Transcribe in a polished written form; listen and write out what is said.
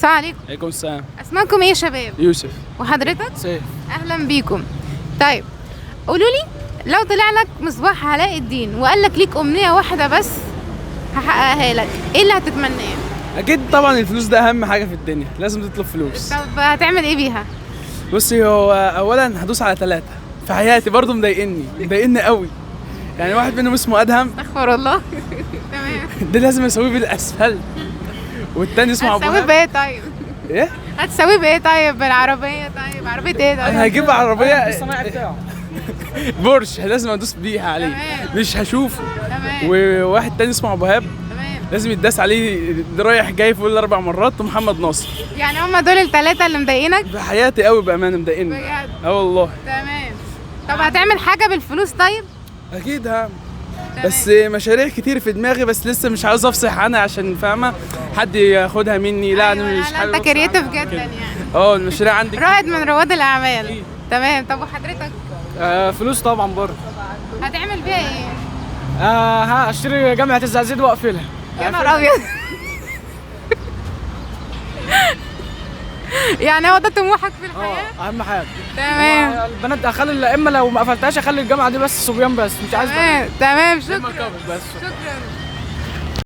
السلام عليكم. عليكم السلام. اسمائكم ايه يا شباب؟ يوسف. وحضرتك؟ سيف. اهلا بيكم. طيب قولوا لي، لو طلع لك مصباح علاء الدين وقال لك ليك امنيه واحده بس هحققها لك، ايه اللي هتتمناه؟ اكيد طبعا الفلوس ده اهم حاجه في الدنيا، لازم تطلب فلوس. طب هتعمل ايه بيها؟ بصي، هو اولا هدوس على 3 في حياتي برضو مضايقني قوي. يعني واحد منهم اسمه ادهم، استغفر الله. تمام. ده لازم اسويه بالاسفلت. والتاني اسمه ابو هتسويه هاب. بايه طيب؟ ايه؟ هتسويه بايه طيب؟ بالعربيه؟ طيب عربيه ايه طيب؟ انا هجيب عربيه الصناعي بتاعه بورش، لازم ادوس بيها عليه. تمام. مش هشوفه. تمام. وواحد تاني اسمه ابو هاب، تمام. لازم يتداس عليه رايح جاي فوق ال4 مرات. ومحمد ناصر. يعني هم دول الثلاثه اللي مضايقينك؟ في حياتي قوي بامانه مضايقني. بجد؟ اه والله. تمام. طب هتعمل حاجه بالفلوس طيب؟ اكيد هعمل. تمام. بس مشاريع كتير في دماغي، بس لسه مش عاوز افصح عنها عشان فاهمه حد ياخدها مني. لا أيوة، انا مش لا، حابب انت أفصح كرييتيف عنها جدا كده. يعني. المشاريع عندي رائد من رواد الاعمال. أكيد. تمام. طب وحضرتك فلوس طبعا برضه. هتعمل بيها ايه؟ هشتري جامعة الزقازيق واقفلها. يا نهار ابيض. يعني هو ده طموحك في الحياه؟ اهم حاجة. تمام. البنات اخلي، اما لو ما قفلتهاش اخلي الجامعة دي بس صبيان بس، مش عايز تمام. تمام. شكرا. بس شكرا.